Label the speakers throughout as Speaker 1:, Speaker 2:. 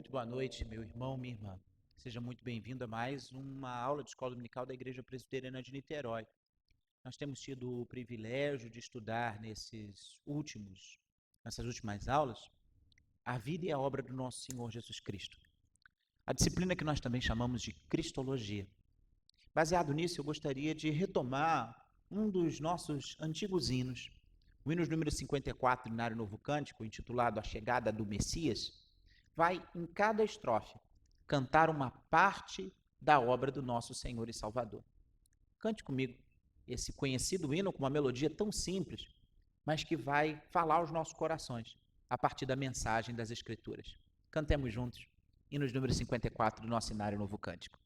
Speaker 1: Muito boa noite, meu irmão, minha irmã. Seja muito bem-vindo a mais uma aula de Escola Dominical da Igreja Presbiteriana de Niterói. Nós temos tido o privilégio de estudar nessas últimas aulas, a vida e a obra do nosso Senhor Jesus Cristo. A disciplina que nós também chamamos de Cristologia. Baseado nisso, eu gostaria de retomar um dos nossos antigos hinos, o hino número 54, Inário Novo Cântico, intitulado A Chegada do Messias, vai, em cada estrofe, cantar uma parte da obra do nosso Senhor e Salvador. Cante comigo esse conhecido hino com uma melodia tão simples, mas que vai falar aos nossos corações a partir da mensagem das Escrituras. Cantemos juntos, hinos número 54 do nosso Inário Novo Cântico.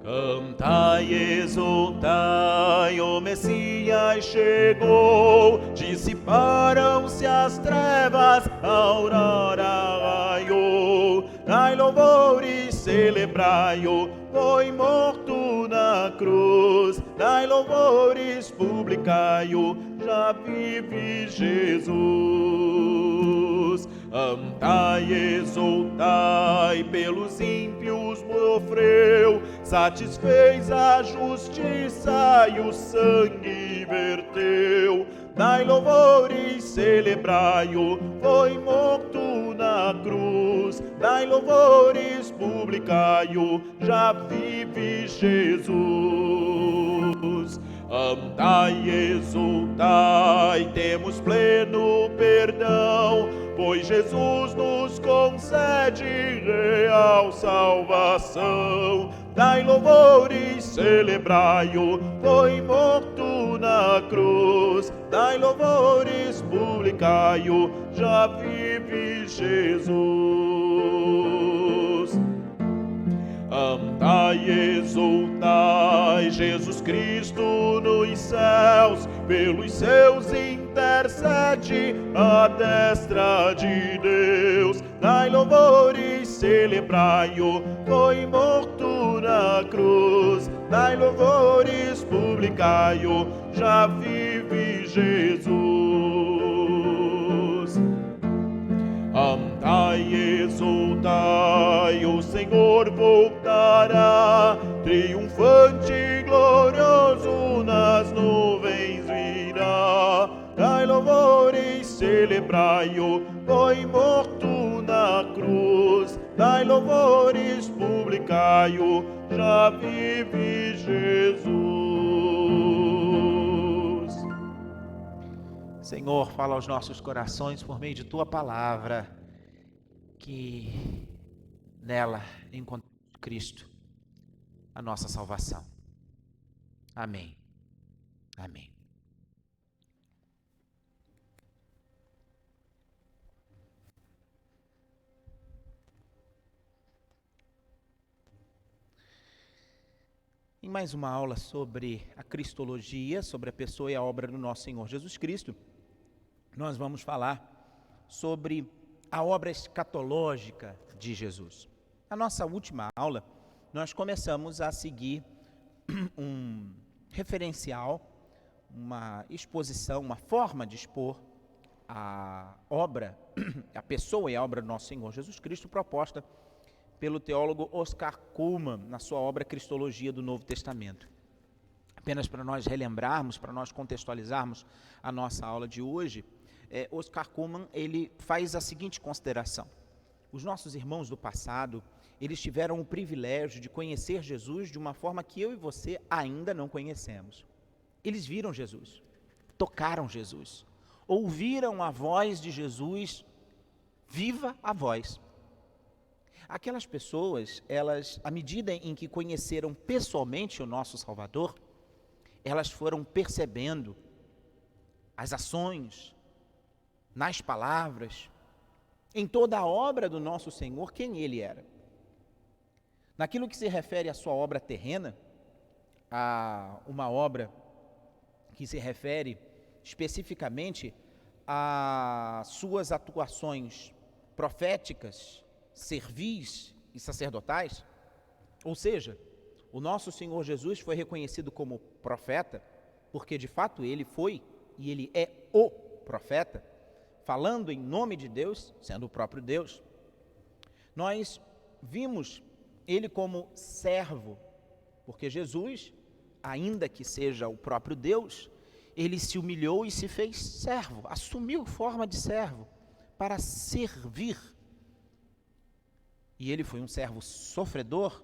Speaker 2: Cantai, exultai, o Messias chegou, dissiparam-se as trevas, a aurora raiou. Dai louvores, celebrai-o, foi morto na cruz. Dai louvores, publicai-o, já vive Jesus. Cantai, exultai, pelos ímpios sofreu, satisfez a justiça e o sangue verteu. Dai louvores, celebrai-o, foi morto na cruz. Dai louvores, publicai-o, já vive Jesus. Cantai, exultai, temos pleno perdão, pois Jesus nos concede real salvação. Dai louvores, celebrai-o, foi morto na cruz. Dai louvores, publicai-o, já vive Jesus. Cantai, exultai, Jesus Cristo nos céus, pelos seus intercede à destra de Deus. Dai louvores, celebrai-o, foi morto na cruz. Dai louvores, publicai-o, já vive Jesus. Cantai, exultai, o Senhor voltará, triunfante e glorioso nas nuvens virá. Dai louvores, celebrai-o, foi morto na cruz. Dai louvores, publicai-o, já vive Jesus.
Speaker 1: Senhor, fala aos nossos corações por meio de Tua palavra, que nela encontramos Cristo, a nossa salvação. Amém. Amém. Em mais uma aula sobre a Cristologia, sobre a pessoa e a obra do nosso Senhor Jesus Cristo, nós vamos falar sobre a obra escatológica de Jesus. Na nossa última aula, nós começamos a seguir um referencial, uma exposição, uma forma de expor a obra, a pessoa e a obra do nosso Senhor Jesus Cristo, proposta pelo teólogo Oscar Cullmann na sua obra Cristologia do Novo Testamento. Apenas para nós relembrarmos, para nós contextualizarmos a nossa aula de hoje, Oscar Cullmann, ele faz a seguinte consideração: os nossos irmãos do passado, eles tiveram o privilégio de conhecer Jesus de uma forma que eu e você ainda não conhecemos. Eles viram Jesus, tocaram Jesus, ouviram a voz de Jesus, viva a voz. Aquelas pessoas, elas, à medida em que conheceram pessoalmente o nosso Salvador, elas foram percebendo as ações, nas palavras, em toda a obra do nosso Senhor, quem Ele era. Naquilo que se refere à sua obra terrena, a uma obra que se refere especificamente às suas atuações proféticas, servis e sacerdotais, ou seja, O nosso Senhor Jesus foi reconhecido como profeta, porque de fato ele foi e ele é o profeta, falando em nome de Deus, sendo o próprio Deus. Nós vimos ele como servo, porque Jesus, ainda que seja o próprio Deus, ele se humilhou e se fez servo, assumiu forma de servo para servir. E ele foi um servo sofredor,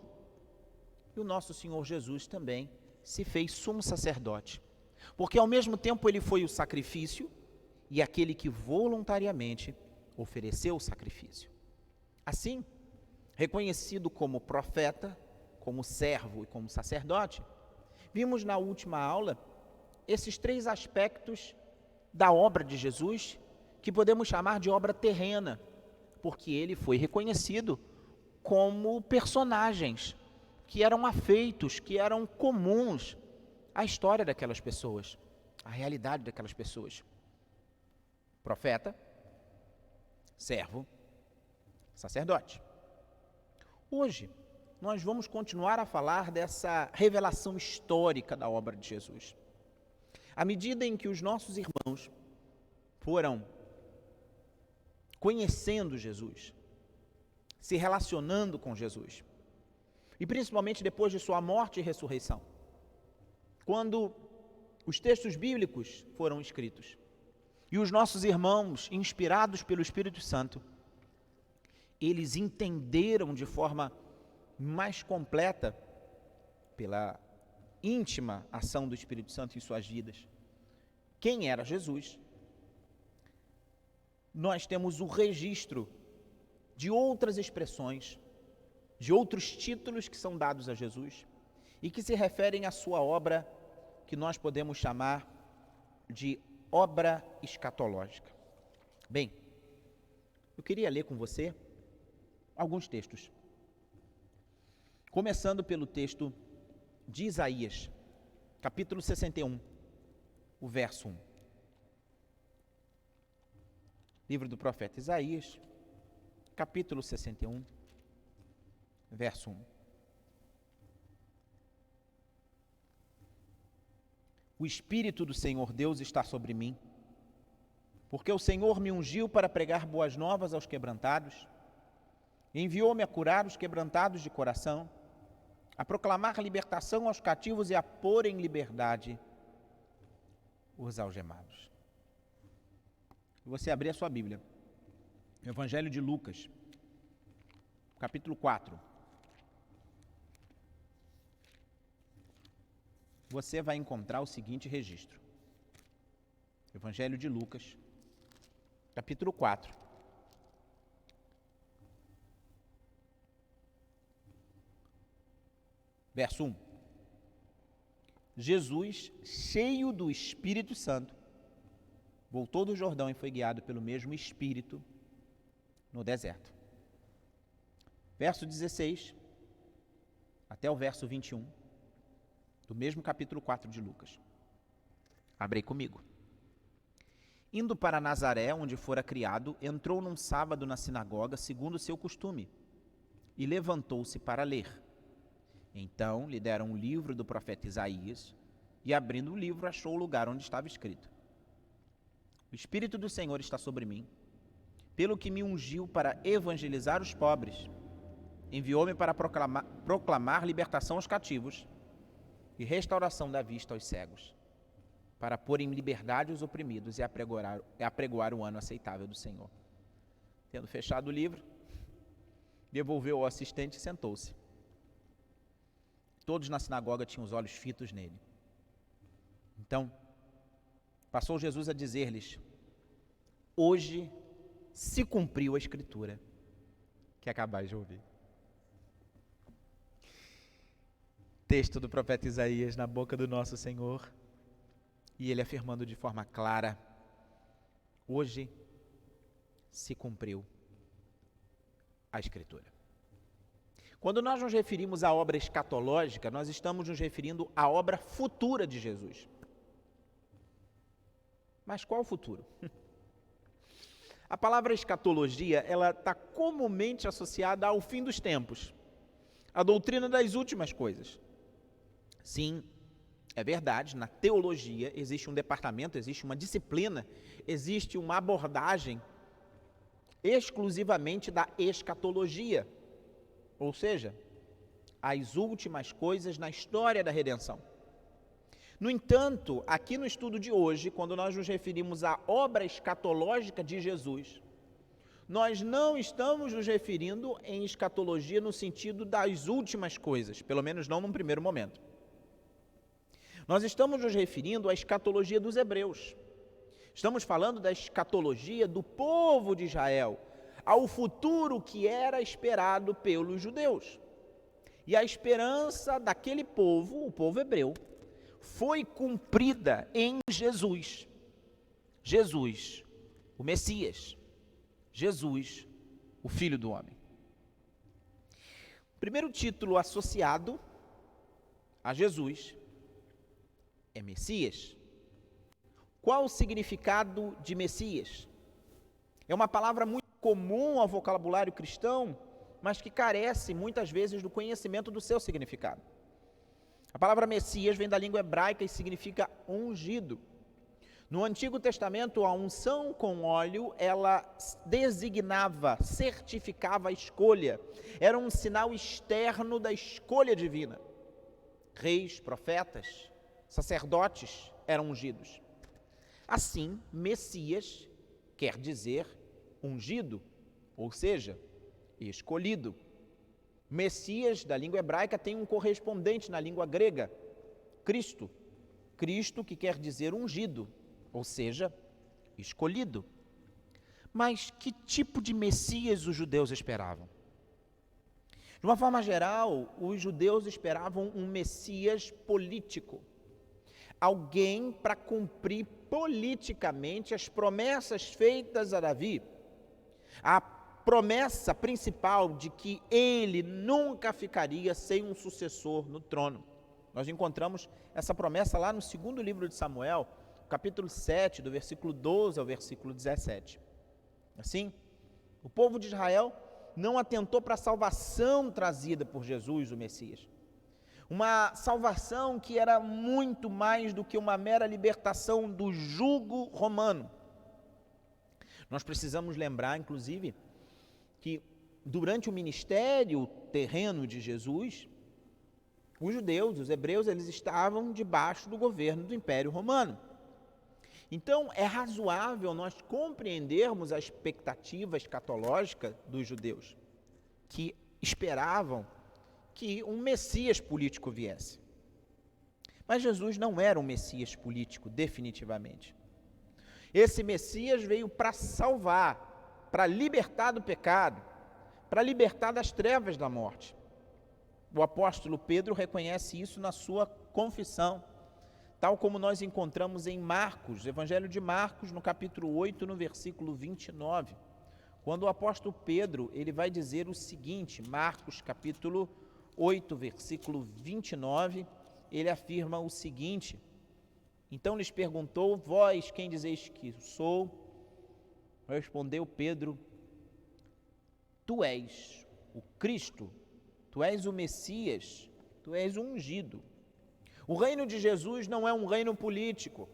Speaker 1: e o nosso Senhor Jesus também se fez sumo sacerdote, porque ao mesmo tempo ele foi o sacrifício e aquele que voluntariamente ofereceu o sacrifício. Assim, reconhecido como profeta, como servo e como sacerdote, vimos na última aula esses três aspectos da obra de Jesus, que podemos chamar de obra terrena, porque ele foi reconhecido como personagens que eram afeitos, que eram comuns à história daquelas pessoas, à realidade daquelas pessoas. Profeta, servo, sacerdote. Hoje, nós vamos continuar a falar dessa revelação histórica da obra de Jesus. À medida em que os nossos irmãos foram conhecendo Jesus, se relacionando com Jesus, e principalmente depois de sua morte e ressurreição, quando os textos bíblicos foram escritos, e os nossos irmãos, inspirados pelo Espírito Santo, eles entenderam de forma mais completa, pela íntima ação do Espírito Santo em suas vidas, quem era Jesus. Nós temos o registro de outras expressões, de outros títulos que são dados a Jesus e que se referem à sua obra, que nós podemos chamar de obra escatológica. Bem, eu queria ler com você alguns textos, começando pelo texto de Isaías, capítulo 61, o verso 1. Livro do profeta Isaías, capítulo 61, verso 1. O Espírito do Senhor Deus está sobre mim, porque o Senhor me ungiu para pregar boas novas aos quebrantados, enviou-me a curar os quebrantados de coração, a proclamar libertação aos cativos e a pôr em liberdade os algemados. Você abrir a sua Bíblia, Evangelho de Lucas, capítulo 4. Você vai encontrar o seguinte registro. Evangelho de Lucas, capítulo 4. Verso 1. Jesus, cheio do Espírito Santo, voltou do Jordão e foi guiado pelo mesmo Espírito no deserto. Verso 16 até o verso 21, do mesmo capítulo 4 de Lucas. Abre aí comigo. Indo para Nazaré, onde fora criado, entrou num sábado na sinagoga, segundo o seu costume, e levantou-se para ler. Então lhe deram um livro do profeta Isaías, e abrindo o livro achou o lugar onde estava escrito: O Espírito do Senhor está sobre mim, pelo que me ungiu para evangelizar os pobres, enviou-me para proclamar libertação aos cativos e restauração da vista aos cegos, para pôr em liberdade os oprimidos e apregoar o ano aceitável do Senhor. Tendo fechado o livro, devolveu ao assistente e sentou-se. Todos na sinagoga tinham os olhos fitos nele. Então, passou Jesus a dizer-lhes: Hoje se cumpriu a Escritura que acabais de ouvir. Texto do profeta Isaías na boca do nosso Senhor, e ele afirmando de forma clara: hoje se cumpriu a Escritura. Quando nós nos referimos à obra escatológica, nós estamos nos referindo à obra futura de Jesus. Mas qual futuro? A palavra escatologia, ela está comumente associada ao fim dos tempos, à doutrina das últimas coisas. Sim, é verdade, na teologia existe um departamento, existe uma disciplina, existe uma abordagem exclusivamente da escatologia, ou seja, as últimas coisas na história da redenção. No entanto, aqui no estudo de hoje, quando nós nos referimos à obra escatológica de Jesus, nós não estamos nos referindo em escatologia no sentido das últimas coisas, pelo menos não num primeiro momento. Nós estamos nos referindo à escatologia dos hebreus. Estamos falando da escatologia do povo de Israel, ao futuro que era esperado pelos judeus. E a esperança daquele povo, o povo hebreu, foi cumprida em Jesus. Jesus, o Messias. Jesus, o Filho do Homem. O primeiro título associado a Jesus é Messias. Qual o significado de Messias? É uma palavra muito comum ao vocabulário cristão, mas que carece muitas vezes do conhecimento do seu significado. A palavra Messias vem da língua hebraica e significa ungido. No Antigo Testamento, a unção com óleo, ela designava, certificava a escolha. Era um sinal externo da escolha divina. Reis, profetas, sacerdotes eram ungidos. Assim, Messias quer dizer ungido, ou seja, escolhido. Messias, da língua hebraica, tem um correspondente na língua grega, Cristo. Cristo, que quer dizer ungido, ou seja, escolhido. Mas que tipo de Messias os judeus esperavam? De uma forma geral, os judeus esperavam um Messias político. Alguém para cumprir politicamente as promessas feitas a Davi. A promessa principal de que ele nunca ficaria sem um sucessor no trono. Nós encontramos essa promessa lá no segundo livro de Samuel, capítulo 7, do versículo 12 ao versículo 17. Assim, o povo de Israel não atentou para a salvação trazida por Jesus, o Messias. Uma salvação que era muito mais do que uma mera libertação do jugo romano. Nós precisamos lembrar, inclusive, que durante o ministério terreno de Jesus, os judeus, os hebreus, eles estavam debaixo do governo do Império Romano. Então, é razoável nós compreendermos a expectativa escatológica dos judeus, que esperavam que um Messias político viesse. Mas Jesus não era um Messias político, definitivamente. Esse Messias veio para salvar, para libertar do pecado, para libertar das trevas da morte. O apóstolo Pedro reconhece isso na sua confissão, tal como nós encontramos em Marcos, Evangelho de Marcos, no capítulo 8, no versículo 29, quando o apóstolo Pedro, ele vai dizer o seguinte, Marcos capítulo 8, versículo 29, ele afirma o seguinte: então lhes perguntou, vós quem dizeis que sou? Respondeu Pedro, tu és o Cristo, tu és o Messias, tu és o ungido. O reino de Jesus não é um reino político,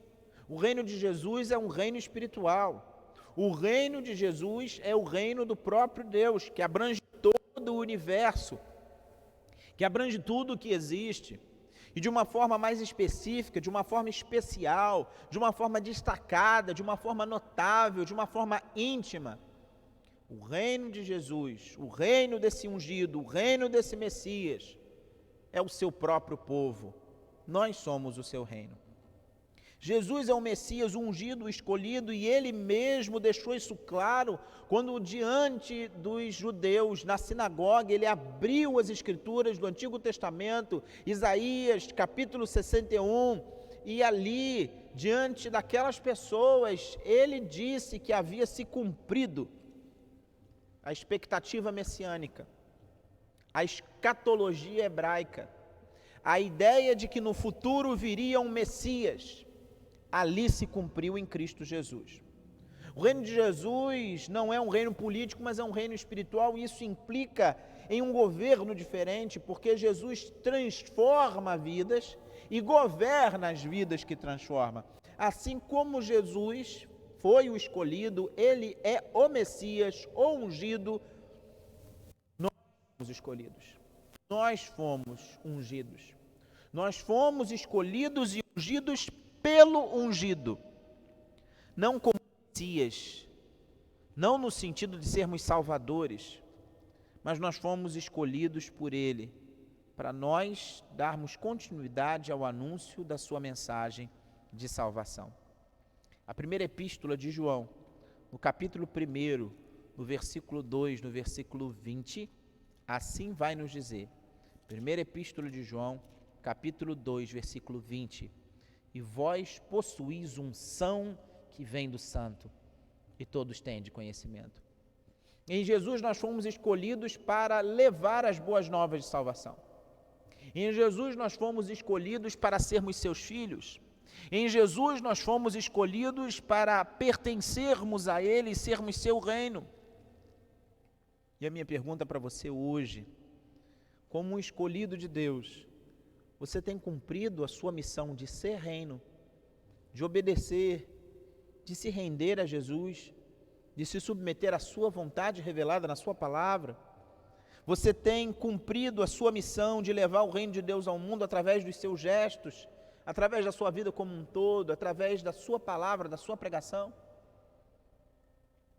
Speaker 1: o reino de Jesus é um reino espiritual. O reino de Jesus é o reino do próprio Deus, que abrange todo o universo, que abrange tudo o que existe, e de uma forma mais específica, de uma forma especial, de uma forma destacada, de uma forma notável, de uma forma íntima. O reino de Jesus, o reino desse ungido, o reino desse Messias, é o seu próprio povo. Nós somos o seu reino. Jesus é o Messias, o ungido, o escolhido, e ele mesmo deixou isso claro quando diante dos judeus, na sinagoga, ele abriu as escrituras do Antigo Testamento, Isaías, capítulo 61, e ali, diante daquelas pessoas, ele disse que havia se cumprido a expectativa messiânica, a escatologia hebraica, a ideia de que no futuro viria um Messias, ali se cumpriu em Cristo Jesus. O reino de Jesus não é um reino político, mas é um reino espiritual, e isso implica em um governo diferente, porque Jesus transforma vidas e governa as vidas que transforma. Assim como Jesus foi o escolhido, ele é o Messias, o ungido, nós fomos escolhidos. Nós fomos ungidos. Nós fomos escolhidos e ungidos pelo ungido. Não como Messias, não no sentido de sermos salvadores, mas nós fomos escolhidos por ele, para nós darmos continuidade ao anúncio da sua mensagem de salvação. A primeira epístola de João, no capítulo 1, no versículo 2, no versículo 20, assim vai nos dizer. Primeira epístola de João, capítulo 2, versículo 20. E vós possuís unção que vem do Santo, e todos têm de conhecimento. Em Jesus nós fomos escolhidos para levar as boas novas de salvação. Em Jesus nós fomos escolhidos para sermos seus filhos. Em Jesus nós fomos escolhidos para pertencermos a Ele e sermos seu reino. E a minha pergunta para você hoje, como um escolhido de Deus, você tem cumprido a sua missão de ser reino, de obedecer, de se render a Jesus, de se submeter à sua vontade revelada na sua palavra? Você tem cumprido a sua missão de levar o reino de Deus ao mundo através dos seus gestos, através da sua vida como um todo, através da sua palavra, da sua pregação?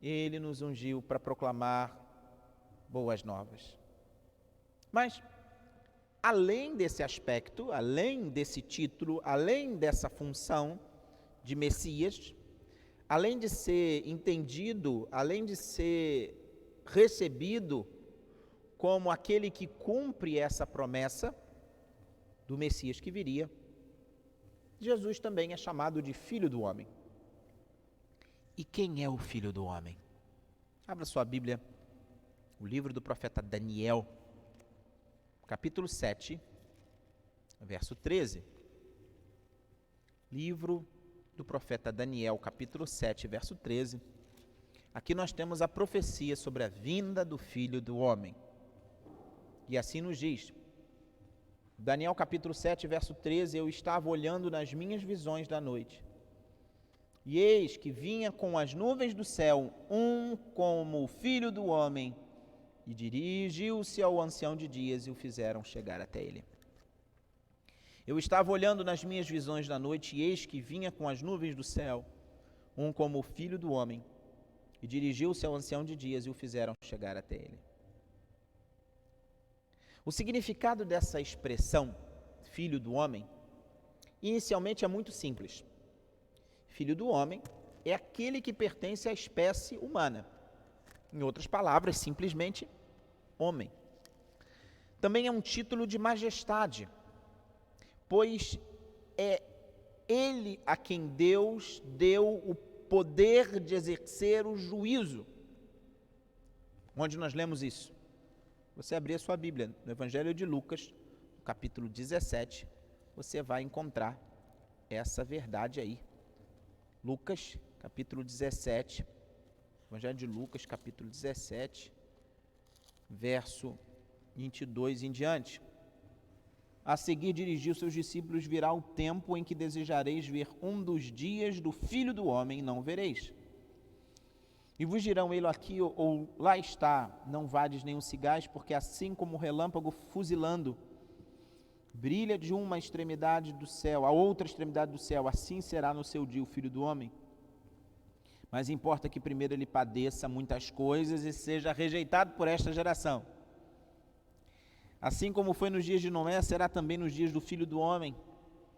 Speaker 1: Ele nos ungiu para proclamar boas novas. Mas, além desse aspecto, além desse título, além dessa função de Messias, além de ser entendido, além de ser recebido como aquele que cumpre essa promessa do Messias que viria, Jesus também é chamado de Filho do Homem. E quem é o Filho do Homem? Abra sua Bíblia, o livro do profeta Daniel, capítulo 7, verso 13. Livro do profeta Daniel, capítulo 7, verso 13. Aqui nós temos a profecia sobre a vinda do Filho do Homem. E assim nos diz, Daniel capítulo 7, verso 13, eu estava olhando nas minhas visões da noite, e eis que vinha com as nuvens do céu, um como o Filho do Homem, e dirigiu-se ao ancião de dias, e o fizeram chegar até ele. Eu estava olhando nas minhas visões da noite, e eis que vinha com as nuvens do céu, um como o Filho do Homem, e dirigiu-se ao ancião de dias, e o fizeram chegar até ele. O significado dessa expressão, Filho do Homem, inicialmente é muito simples. Filho do Homem é aquele que pertence à espécie humana. Em outras palavras, simplesmente, homem. Também é um título de majestade, pois é ele a quem Deus deu o poder de exercer o juízo. Onde nós lemos isso? Você abrir a sua Bíblia, no Evangelho de Lucas, no capítulo 17, você vai encontrar essa verdade aí. Lucas, capítulo 17, Evangelho de Lucas, capítulo 17, verso 22 em diante. A seguir dirigiu seus discípulos, virá o tempo em que desejareis ver um dos dias do Filho do Homem, não vereis. E vos dirão, ele aqui ou lá está, não vades nenhum cigais, porque assim como o relâmpago fuzilando, brilha de uma extremidade do céu, a outra extremidade do céu, assim será no seu dia o Filho do Homem. Mas importa que primeiro ele padeça muitas coisas e seja rejeitado por esta geração. Assim como foi nos dias de Noé, será também nos dias do Filho do Homem.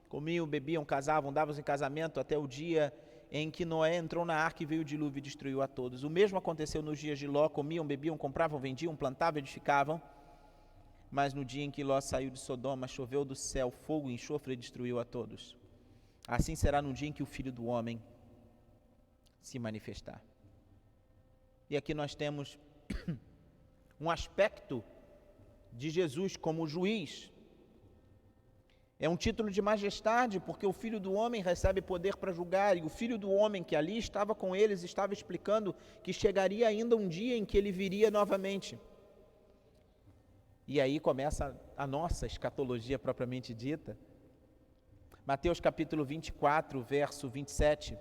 Speaker 1: Comiam, bebiam, casavam, davam em casamento até o dia em que Noé entrou na arca e veio o dilúvio e destruiu a todos. O mesmo aconteceu nos dias de Ló, comiam, bebiam, compravam, vendiam, plantavam, edificavam. Mas no dia em que Ló saiu de Sodoma, choveu do céu fogo e enxofre e destruiu a todos. Assim será no dia em que o Filho do Homem se manifestar. E aqui nós temos um aspecto de Jesus como juiz. É um título de majestade, porque o Filho do Homem recebe poder para julgar, e o Filho do Homem que ali estava com eles estava explicando que chegaria ainda um dia em que ele viria novamente. E aí começa a nossa escatologia propriamente dita. Mateus capítulo 24, verso 27.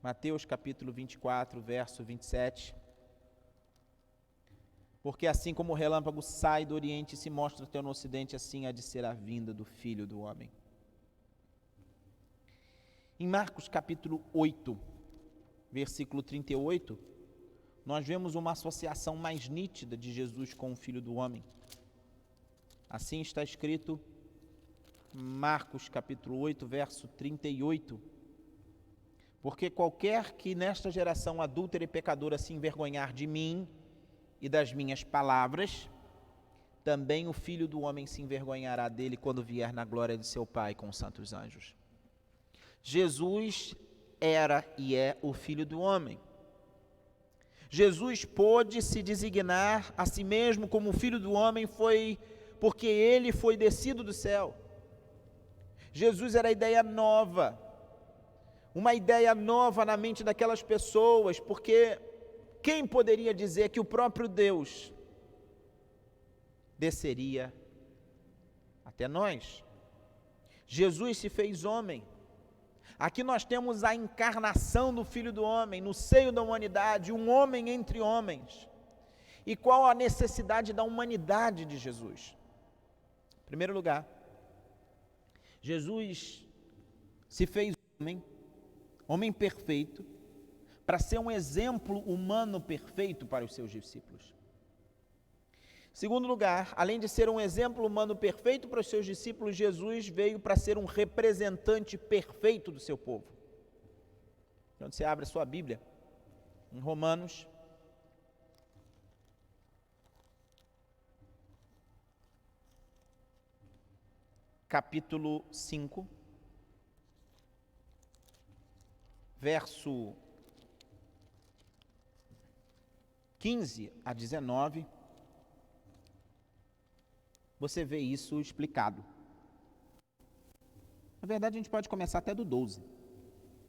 Speaker 1: Mateus capítulo 24, verso 27. Porque assim como o relâmpago sai do oriente e se mostra até no ocidente, assim há de ser a vinda do Filho do Homem. Em Marcos capítulo 8, versículo 38, nós vemos uma associação mais nítida de Jesus com o Filho do Homem. Assim está escrito, Marcos capítulo 8, verso 38. Porque qualquer que nesta geração adúltera e pecadora se envergonhar de mim e das minhas palavras, também o Filho do Homem se envergonhará dele quando vier na glória de seu Pai com os santos anjos. Jesus era e é o Filho do Homem. Jesus pôde se designar a si mesmo como o Filho do Homem porque ele foi descido do céu. Jesus era a ideia nova, uma ideia nova na mente daquelas pessoas, porque quem poderia dizer que o próprio Deus desceria até nós? Jesus se fez homem. Aqui nós temos a encarnação do Filho do Homem, no seio da humanidade, um homem entre homens. E qual a necessidade da humanidade de Jesus? Em primeiro lugar, Jesus se fez homem perfeito, para ser um exemplo humano perfeito para os seus discípulos. Segundo lugar, além de ser um exemplo humano perfeito para os seus discípulos, Jesus veio para ser um representante perfeito do seu povo. Quando você abre a sua Bíblia, em Romanos, capítulo 5, verso 15 a 19, você vê isso explicado. Na verdade, a gente pode começar até do 12.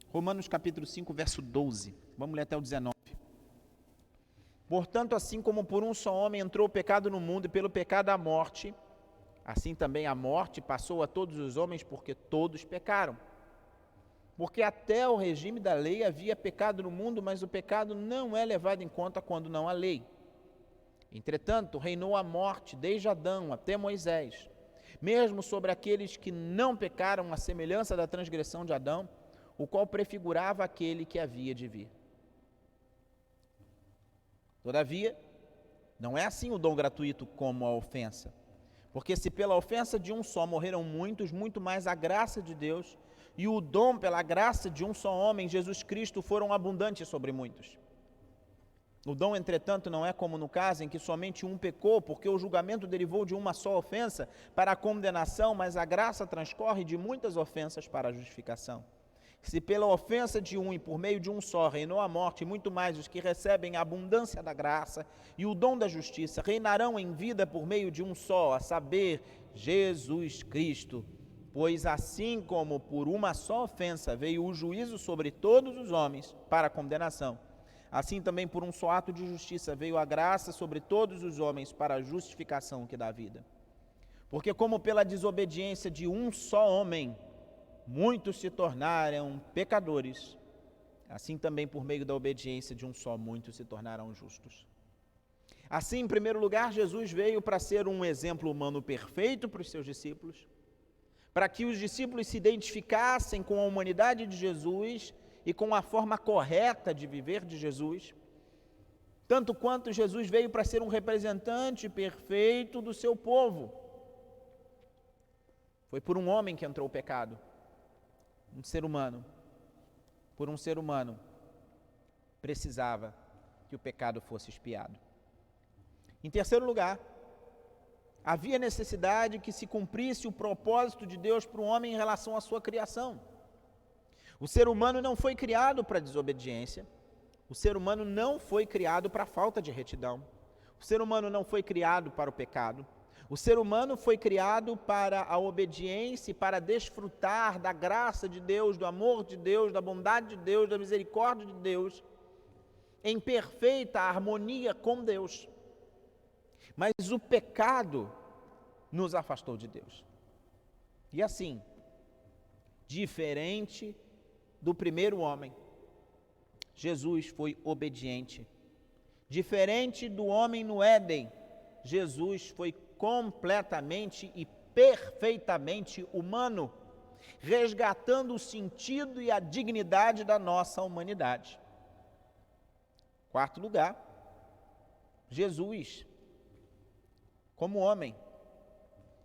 Speaker 1: Romanos capítulo 5, verso 12. Vamos ler até o 19. Portanto, assim como por um só homem entrou o pecado no mundo, e pelo pecado a morte, assim também a morte passou a todos os homens, porque todos pecaram. Porque até o regime da lei havia pecado no mundo, mas o pecado não é levado em conta quando não há lei. Entretanto, reinou a morte desde Adão até Moisés, mesmo sobre aqueles que não pecaram, à semelhança da transgressão de Adão, o qual prefigurava aquele que havia de vir. Todavia, não é assim o dom gratuito como a ofensa. Porque se pela ofensa de um só morreram muitos, muito mais a graça de Deus e o dom pela graça de um só homem, Jesus Cristo, foram abundantes sobre muitos. O dom, entretanto, não é como no caso em que somente um pecou, porque o julgamento derivou de uma só ofensa para a condenação, mas a graça transcorre de muitas ofensas para a justificação. Se pela ofensa de um e por meio de um só reinou a morte, muito mais os que recebem a abundância da graça e o dom da justiça reinarão em vida por meio de um só, a saber, Jesus Cristo. Pois assim como por uma só ofensa veio o juízo sobre todos os homens para a condenação, assim também por um só ato de justiça veio a graça sobre todos os homens para a justificação que dá vida. Porque como pela desobediência de um só homem, muitos se tornaram pecadores, assim também por meio da obediência de um só, muitos se tornarão justos. Assim, em primeiro lugar, Jesus veio para ser um exemplo humano perfeito para os seus discípulos, para que os discípulos se identificassem com a humanidade de Jesus e com a forma correta de viver de Jesus, tanto quanto Jesus veio para ser um representante perfeito do seu povo. Foi por um homem que entrou o pecado, um ser humano. Por um ser humano, precisava que o pecado fosse expiado. Em terceiro lugar, havia necessidade que se cumprisse o propósito de Deus para o homem em relação à sua criação. O ser humano não foi criado para a desobediência, o ser humano não foi criado para a falta de retidão, o ser humano não foi criado para o pecado, o ser humano foi criado para a obediência e para desfrutar da graça de Deus, do amor de Deus, da bondade de Deus, da misericórdia de Deus, em perfeita harmonia com Deus. Mas o pecado nos afastou de Deus. E assim, diferente do primeiro homem, Jesus foi obediente. Diferente do homem no Éden, Jesus foi completamente e perfeitamente humano, resgatando o sentido e a dignidade da nossa humanidade. Quarto lugar, Jesus, como homem,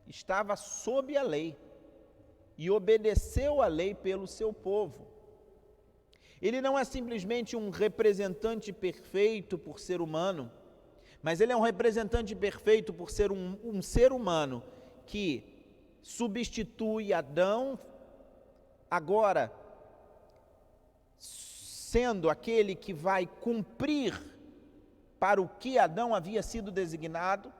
Speaker 1: estava sob a lei e obedeceu a lei pelo seu povo. Ele não é simplesmente um representante perfeito por ser humano, mas ele é um representante perfeito por ser um ser humano que substitui Adão, agora sendo aquele que vai cumprir para o que Adão havia sido designado,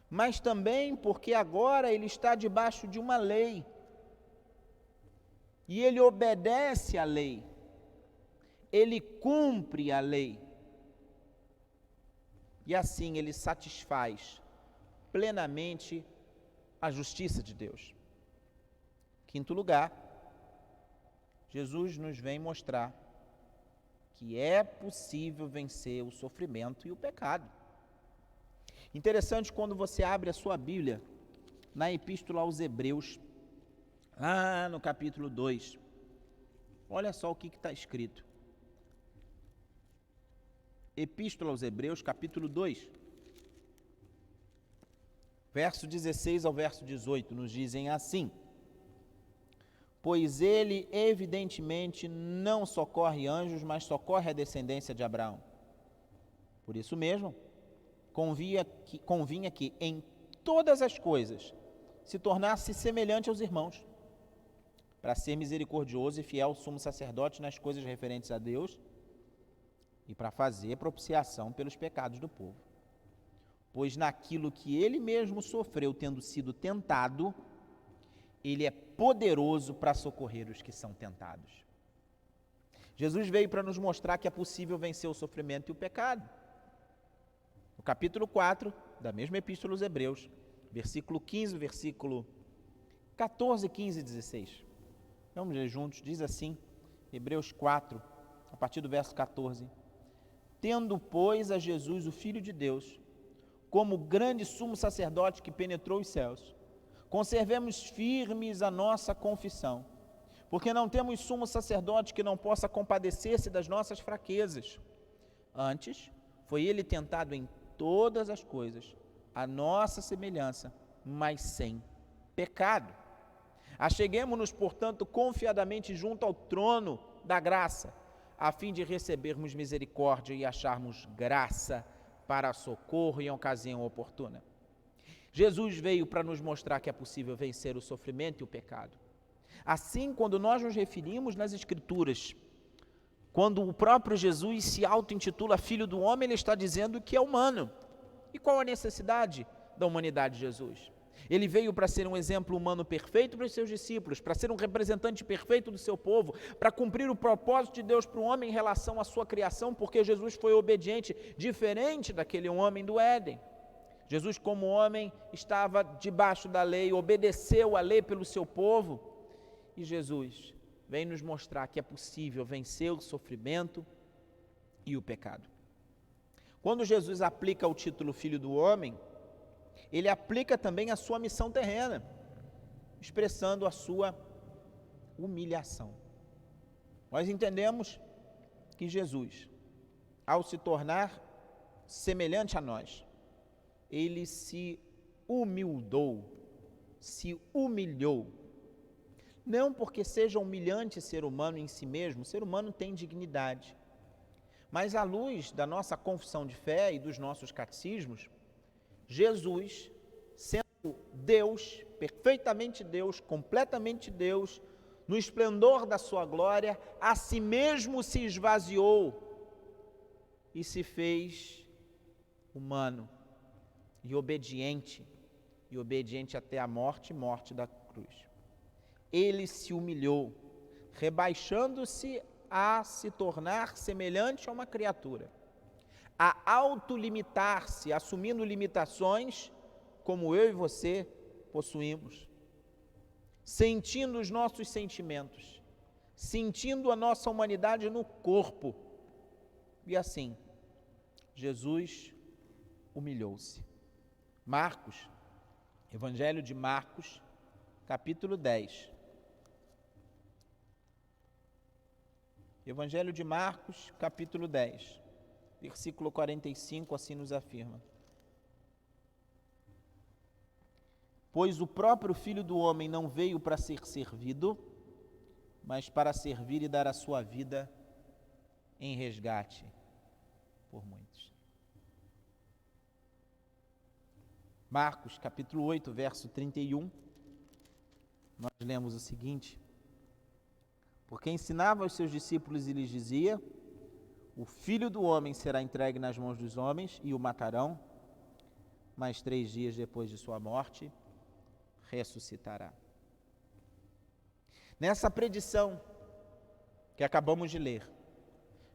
Speaker 1: mas também porque agora ele está debaixo de uma lei, e ele obedece à lei, ele cumpre a lei, e assim ele satisfaz plenamente a justiça de Deus. Quinto lugar, Jesus nos vem mostrar que é possível vencer o sofrimento e o pecado. Interessante quando você abre a sua Bíblia na Epístola aos Hebreus, lá no capítulo 2, olha só o que está escrito. Epístola aos Hebreus, capítulo 2, verso 16 ao verso 18, nos dizem assim: pois ele evidentemente não socorre anjos, mas socorre a descendência de Abraão. Por isso mesmo, convinha que em todas as coisas se tornasse semelhante aos irmãos, para ser misericordioso e fiel sumo sacerdote nas coisas referentes a Deus e para fazer propiciação pelos pecados do povo. Pois naquilo que ele mesmo sofreu tendo sido tentado, ele é poderoso para socorrer os que são tentados. Jesus veio para nos mostrar que é possível vencer o sofrimento e o pecado. No capítulo 4 da mesma Epístola aos Hebreus, versículo 15, versículo 14, 15 e 16. Vamos ler juntos, diz assim, Hebreus 4, a partir do verso 14. Tendo, pois, a Jesus, o Filho de Deus, como grande sumo sacerdote que penetrou os céus, conservemos firmes a nossa confissão, porque não temos sumo sacerdote que não possa compadecer-se das nossas fraquezas. Antes, foi ele tentado em todas as coisas, a nossa semelhança, mas sem pecado. Acheguemo-nos, portanto, confiadamente junto ao trono da graça, a fim de recebermos misericórdia e acharmos graça para socorro em ocasião oportuna. Jesus veio para nos mostrar que é possível vencer o sofrimento e o pecado. Assim, quando nós nos referimos nas Escrituras, quando o próprio Jesus se auto-intitula Filho do Homem, ele está dizendo que é humano. E qual a necessidade da humanidade de Jesus? Ele veio para ser um exemplo humano perfeito para os seus discípulos, para ser um representante perfeito do seu povo, para cumprir o propósito de Deus para o homem em relação à sua criação, porque Jesus foi obediente, diferente daquele homem do Éden. Jesus, como homem, estava debaixo da lei, obedeceu a lei pelo seu povo, e Jesus vem nos mostrar que é possível vencer o sofrimento e o pecado. Quando Jesus aplica o título Filho do Homem, ele aplica também a sua missão terrena, expressando a sua humilhação. Nós entendemos que Jesus, ao se tornar semelhante a nós, ele se humildou, se humilhou. Não porque seja humilhante ser humano em si mesmo, o ser humano tem dignidade. Mas à luz da nossa confissão de fé e dos nossos catecismos, Jesus, sendo Deus, perfeitamente Deus, completamente Deus, no esplendor da sua glória, a si mesmo se esvaziou e se fez humano e obediente até a morte da cruz. Ele se humilhou, rebaixando-se a se tornar semelhante a uma criatura, a autolimitar-se, assumindo limitações como eu e você possuímos, sentindo os nossos sentimentos, sentindo a nossa humanidade no corpo. E assim, Jesus humilhou-se. Marcos, Evangelho de Marcos, capítulo 10. Evangelho de Marcos, capítulo 10, versículo 45, assim nos afirma: Pois o próprio Filho do Homem não veio para ser servido, mas para servir e dar a sua vida em resgate por muitos. Marcos, capítulo 8, verso 31, nós lemos o seguinte: Porque ensinava aos seus discípulos e lhes dizia: O Filho do Homem será entregue nas mãos dos homens e o matarão, mas 3 dias depois de sua morte ressuscitará. Nessa predição que acabamos de ler,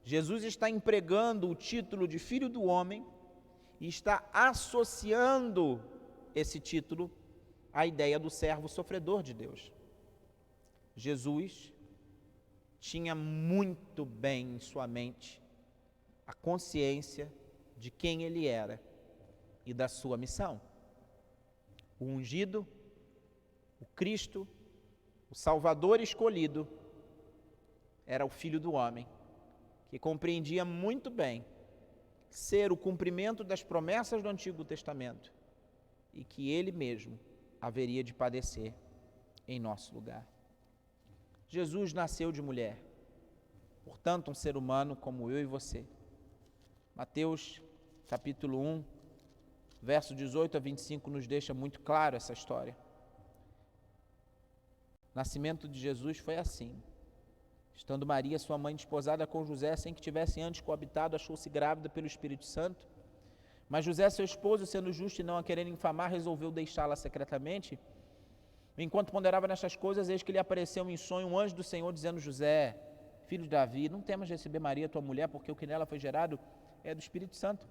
Speaker 1: Jesus está empregando o título de Filho do Homem e está associando esse título à ideia do servo sofredor de Deus. Jesus tinha muito bem em sua mente a consciência de quem ele era e da sua missão. O ungido, o Cristo, o Salvador escolhido, era o Filho do Homem, que compreendia muito bem ser o cumprimento das promessas do Antigo Testamento e que ele mesmo haveria de padecer em nosso lugar. Jesus nasceu de mulher, portanto um ser humano como eu e você. Mateus capítulo 1, verso 18 a 25 nos deixa muito claro essa história. O nascimento de Jesus foi assim. Estando Maria, sua mãe, desposada com José, sem que tivessem antes coabitado, achou-se grávida pelo Espírito Santo. Mas José, seu esposo, sendo justo e não a querendo infamar, resolveu deixá-la secretamente. Enquanto ponderava nestas coisas, eis que lhe apareceu em sonho um anjo do Senhor, dizendo: José, filho de Davi, não temas receber Maria, tua mulher, porque o que nela foi gerado é do Espírito Santo.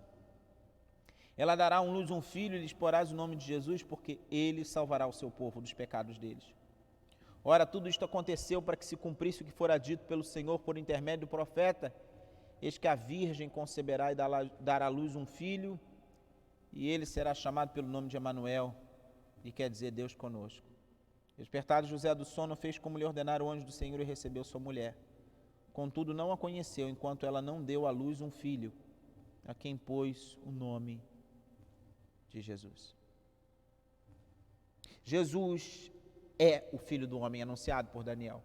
Speaker 1: Ela dará à luz um filho e lhes porás o nome de Jesus, porque ele salvará o seu povo dos pecados deles. Ora, tudo isto aconteceu para que se cumprisse o que fora dito pelo Senhor por intermédio do profeta: Eis que a virgem conceberá e dará à luz um filho, e ele será chamado pelo nome de Emanuel, e quer dizer Deus conosco. Despertado José do sono, fez como lhe ordenara o anjo do Senhor e recebeu sua mulher. Contudo, não a conheceu, enquanto ela não deu à luz um filho, a quem pôs o nome de Jesus. Jesus é o Filho do Homem anunciado por Daniel.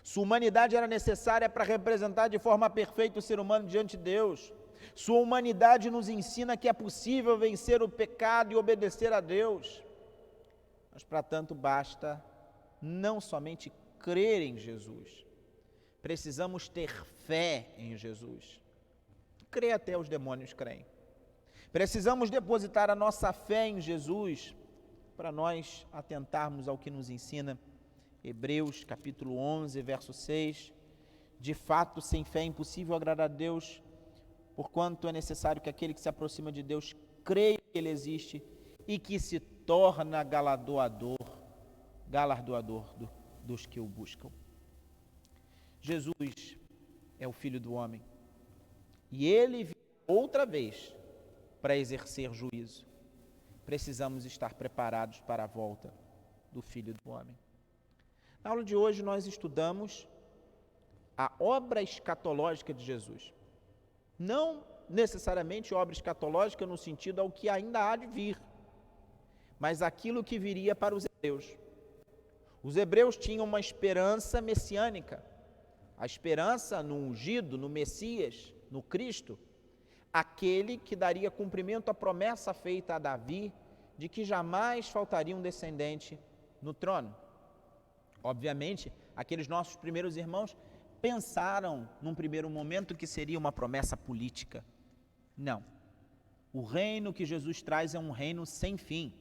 Speaker 1: Sua humanidade era necessária para representar de forma perfeita o ser humano diante de Deus. Sua humanidade nos ensina que é possível vencer o pecado e obedecer a Deus. Mas para tanto basta não somente crer em Jesus, precisamos ter fé em Jesus. Crer até os demônios creem. Precisamos depositar a nossa fé em Jesus para nós atentarmos ao que nos ensina Hebreus capítulo 11, verso 6. De fato, sem fé é impossível agradar a Deus, porquanto é necessário que aquele que se aproxima de Deus creia que Ele existe e que se torna galardoador dos que o buscam. Jesus é o Filho do Homem e Ele virá outra vez para exercer juízo. Precisamos estar preparados para a volta do Filho do Homem. Na aula de hoje nós estudamos a obra escatológica de Jesus. Não necessariamente obra escatológica no sentido ao que ainda há de vir, mas aquilo que viria para os hebreus. Os hebreus tinham uma esperança messiânica, a esperança no ungido, no Messias, no Cristo, aquele que daria cumprimento à promessa feita a Davi de que jamais faltaria um descendente no trono. Obviamente, aqueles nossos primeiros irmãos pensaram num primeiro momento que seria uma promessa política. Não. O reino que Jesus traz é um reino sem fim,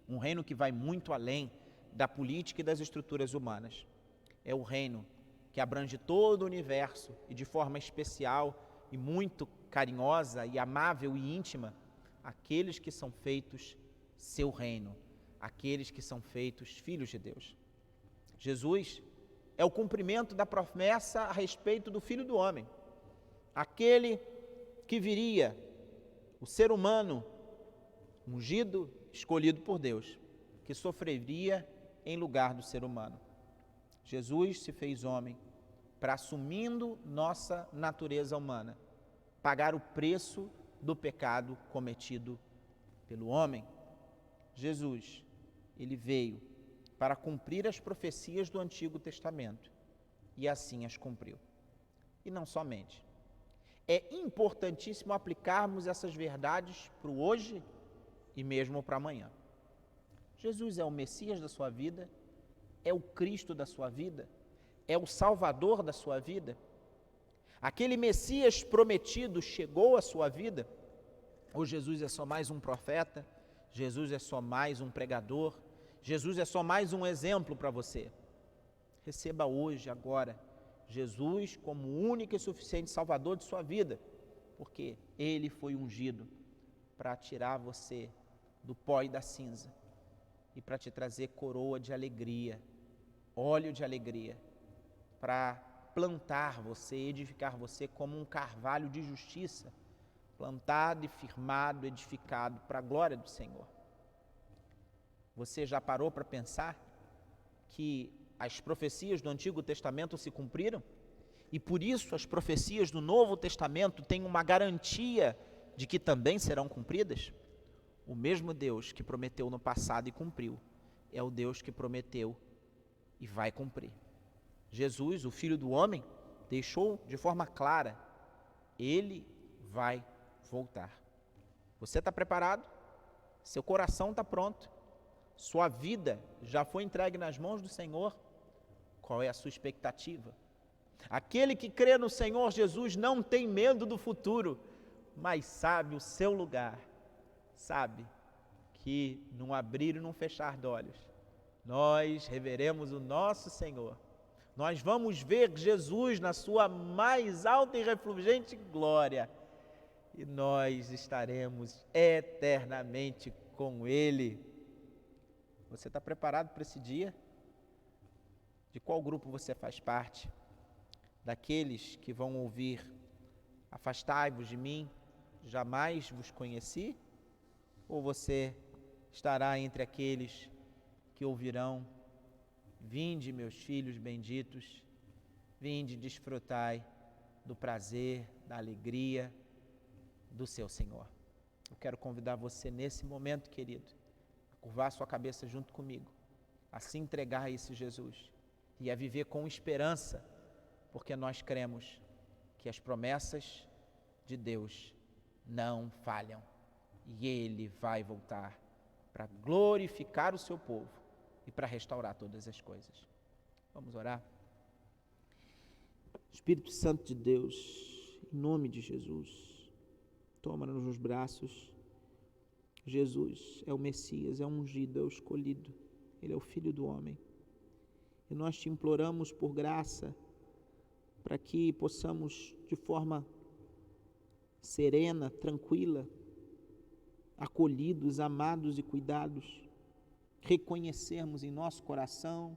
Speaker 1: um reino que vai muito além da política e das estruturas humanas. É o reino que abrange todo o universo e de forma especial e muito carinhosa e amável e íntima, aqueles que são feitos seu reino, aqueles que são feitos filhos de Deus. Jesus é o cumprimento da promessa a respeito do Filho do Homem, aquele que viria, o ser humano ungido, escolhido por Deus, que sofreria em lugar do ser humano. Jesus se fez homem para, assumindo nossa natureza humana, pagar o preço do pecado cometido pelo homem. Jesus, ele veio para cumprir as profecias do Antigo Testamento e assim as cumpriu. E não somente. É importantíssimo aplicarmos essas verdades para o hoje e mesmo para amanhã. Jesus é o Messias da sua vida, é o Cristo da sua vida, é o Salvador da sua vida. Aquele Messias prometido chegou à sua vida, ou Jesus é só mais um profeta, Jesus é só mais um pregador, Jesus é só mais um exemplo para você. Receba hoje, agora, Jesus como o único e suficiente Salvador de sua vida, porque Ele foi ungido para tirar você do pó e da cinza e para te trazer coroa de alegria, óleo de alegria, para plantar você, edificar você como um carvalho de justiça, plantado e firmado, edificado para a glória do Senhor. Você já parou para pensar que as profecias do Antigo Testamento se cumpriram? E por isso as profecias do Novo Testamento têm uma garantia de que também serão cumpridas? O mesmo Deus que prometeu no passado e cumpriu, é o Deus que prometeu e vai cumprir. Jesus, o Filho do Homem, deixou de forma clara, Ele vai voltar. Você está preparado? Seu coração está pronto? Sua vida já foi entregue nas mãos do Senhor? Qual é a sua expectativa? Aquele que crê no Senhor Jesus não tem medo do futuro, mas sabe o seu lugar, sabe que num abrir e num fechar de olhos, nós reveremos o nosso Senhor. Nós vamos ver Jesus na sua mais alta e refulgente glória e nós estaremos eternamente com Ele. Você está preparado para esse dia? De qual grupo você faz parte? Daqueles que vão ouvir: afastai-vos de mim, jamais vos conheci? Ou você estará entre aqueles que ouvirão: vinde, meus filhos benditos, vinde, desfrutai do prazer, da alegria do seu Senhor? Eu quero convidar você nesse momento, querido, a curvar sua cabeça junto comigo, a se entregar a esse Jesus e a viver com esperança, porque nós cremos que as promessas de Deus não falham e Ele vai voltar para glorificar o seu povo e para restaurar todas as coisas. Vamos orar? Espírito Santo de Deus, em nome de Jesus, toma-nos nos braços. Jesus é o Messias, é o ungido, é o escolhido, Ele é o Filho do Homem. E nós te imploramos por graça, para que possamos, de forma serena, tranquila, acolhidos, amados e cuidados, reconhecermos em nosso coração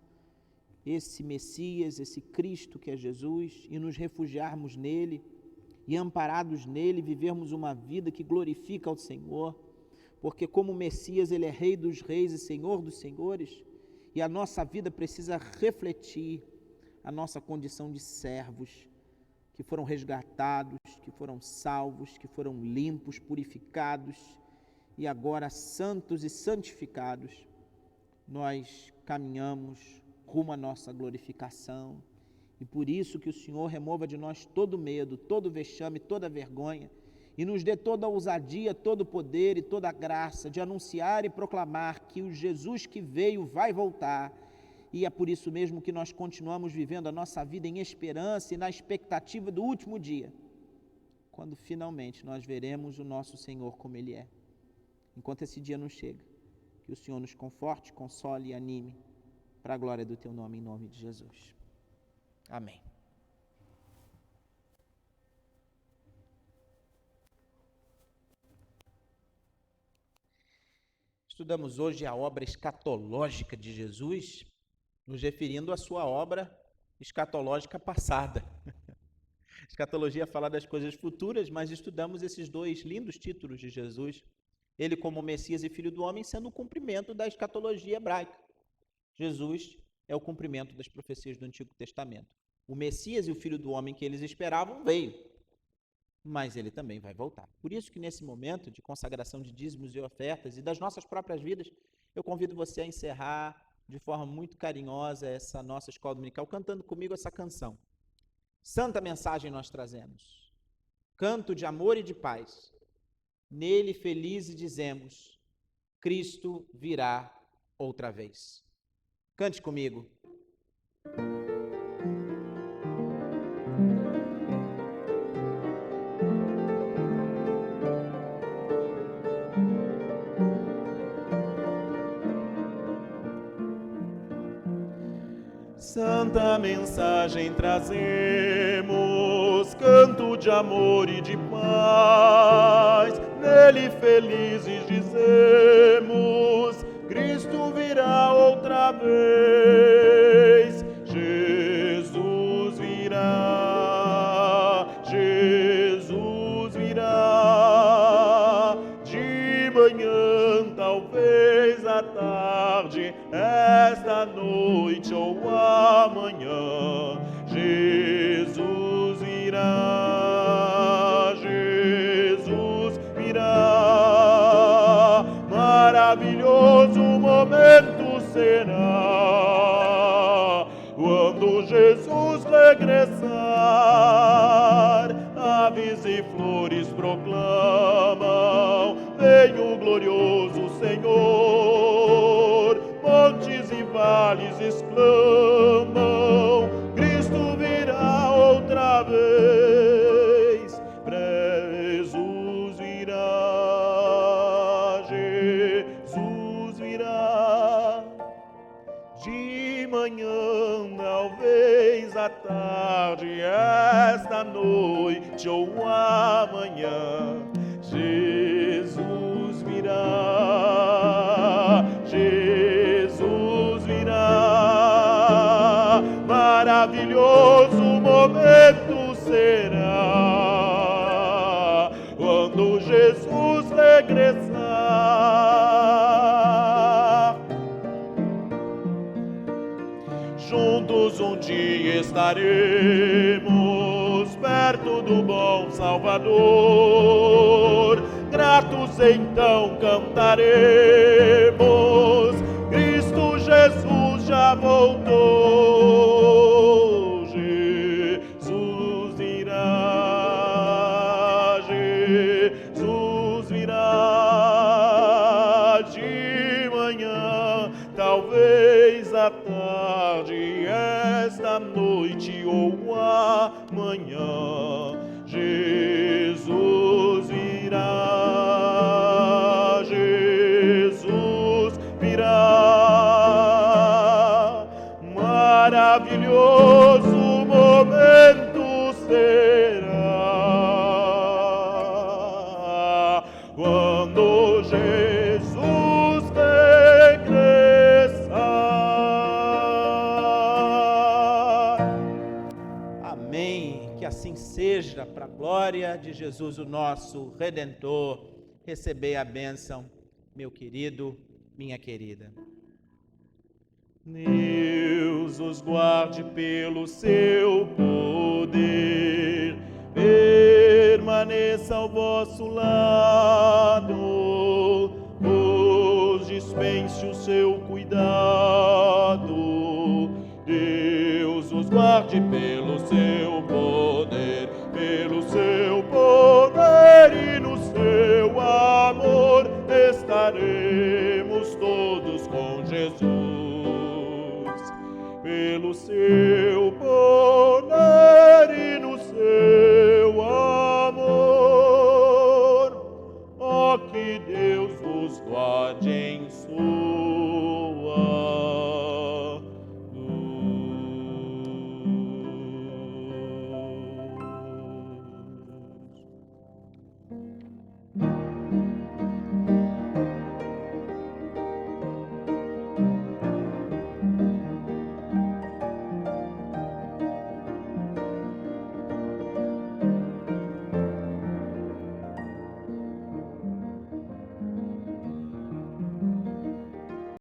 Speaker 1: esse Messias, esse Cristo que é Jesus, e nos refugiarmos nele, e amparados nele, vivermos uma vida que glorifica ao Senhor, porque como Messias Ele é Rei dos Reis e Senhor dos Senhores, e a nossa vida precisa refletir a nossa condição de servos, que foram resgatados, que foram salvos, que foram limpos, purificados, e agora santos e santificados, nós caminhamos rumo à nossa glorificação, e por isso que o Senhor remova de nós todo medo, todo vexame, toda vergonha, e nos dê toda a ousadia, todo o poder e toda a graça de anunciar e proclamar que o Jesus que veio vai voltar, e é por isso mesmo que nós continuamos vivendo a nossa vida em esperança e na expectativa do último dia, quando finalmente nós veremos o nosso Senhor como Ele é. Enquanto esse dia não chega, que o Senhor nos conforte, console e anime para a glória do Teu nome, em nome de Jesus. Amém. Estudamos hoje a obra escatológica de Jesus, nos referindo à sua obra escatológica passada. Escatologia fala das coisas futuras, mas estudamos esses dois lindos títulos de Jesus, ele como Messias e Filho do Homem, sendo o cumprimento da escatologia hebraica. Jesus é o cumprimento das profecias do Antigo Testamento. O Messias e o Filho do Homem que eles esperavam veio, mas ele também vai voltar. Por isso que nesse momento de consagração de dízimos e ofertas e das nossas próprias vidas, eu convido você a encerrar de forma muito carinhosa essa nossa escola dominical, cantando comigo essa canção. Santa mensagem nós trazemos, canto de amor e de paz, nele felizes dizemos, Cristo virá outra vez. Cante comigo.
Speaker 2: Santa mensagem trazemos, canto de amor e de paz, nele felizes dizemos, Cristo virá outra vez, Jesus virá, Jesus virá, de manhã talvez à tarde, esta noite ou amanhã, Jesus virá, Jesus virá, maravilhoso momento será, quando Jesus regressar, aves e flores proclamam, vem o glorioso Senhor, montes e vales exclamam, Cristo virá outra vez, Jesus virá, Jesus virá, de manhã, talvez à tarde, esta noite ou amanhã, Jesus virá, Jesus virá, maravilhoso momento será, quando Jesus regressar. Juntos um dia estaremos perto do bom Salvador, gratos então cantaremos, Cristo Jesus já voltou, Jesus virá, Jesus virá, de manhã, talvez à tarde, esta noite ou amanhã, Jesus virá, Jesus virá, maravilhoso momento será, quando Jesus regressar.
Speaker 1: Amém. Que assim seja, para a glória de Jesus, o nosso Redentor. Recebei a bênção, meu querido, minha querida.
Speaker 2: Deus os guarde pelo seu poder, permaneça ao vosso lado, os dispense o seu cuidado. Deus os guarde pelo seu poder, e no seu amor estaremos todos com Jesus. Pelo seu poder e no seu amor, ó, que Deus vos guarde em sua